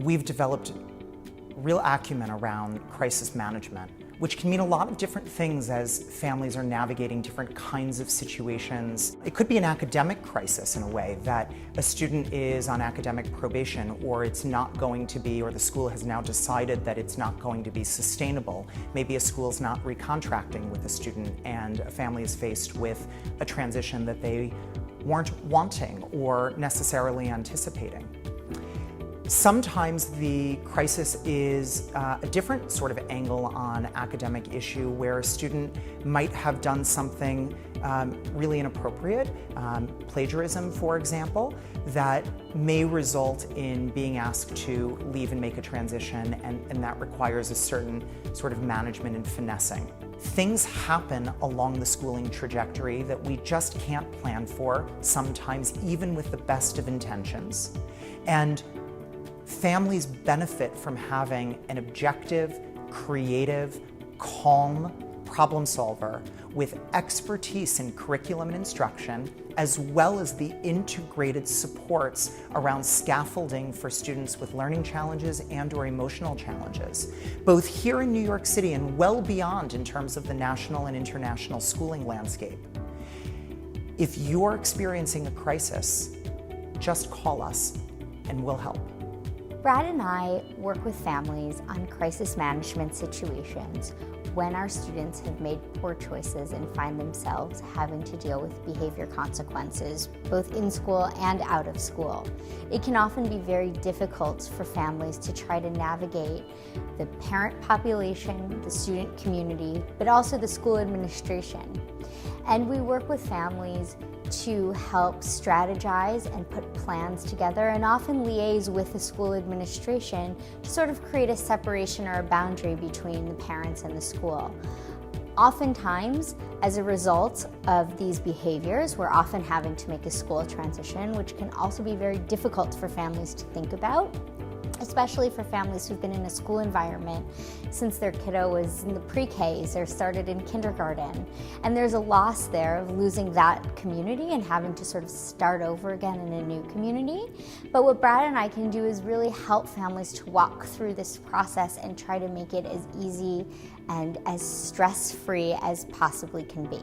we've developed real acumen around crisis management, which can mean a lot of different things as families are navigating different kinds of situations. It could be an academic crisis in a way, that a student is on academic probation, or it's not going to be, or the school has now decided that it's not going to be sustainable. Maybe a school's not recontracting with a student and a family is faced with a transition that they weren't wanting or necessarily anticipating. Sometimes the crisis is a different sort of angle on academic issue, where a student might have done something really inappropriate, plagiarism for example, that may result in being asked to leave and make a transition, and that requires a certain sort of management and finessing. Things happen along the schooling trajectory that we just can't plan for, sometimes even with the best of intentions. And families benefit from having an objective, creative, calm problem solver with expertise in curriculum and instruction, as well as the integrated supports around scaffolding for students with learning challenges and/or emotional challenges, both here in New York City and well beyond in terms of the national and international schooling landscape. If you're experiencing a crisis, just call us and we'll help. Brad and I work with families on crisis management situations when our students have made poor choices and find themselves having to deal with behavior consequences, both in school and out of school. It can often be very difficult for families to try to navigate the parent population, the student community, but also the school administration. And we work with families to help strategize and put plans together, and often liaise with the school administration to sort of create a separation or a boundary between the parents and the school. Oftentimes, as a result of these behaviors, we're often having to make a school transition, which can also be very difficult for families to think about, especially for families who've been in a school environment since their kiddo was in the pre-Ks or started in kindergarten. And there's a loss there of losing that community and having to sort of start over again in a new community. But what Brad and I can do is really help families to walk through this process and try to make it as easy and as stress-free as possibly can be.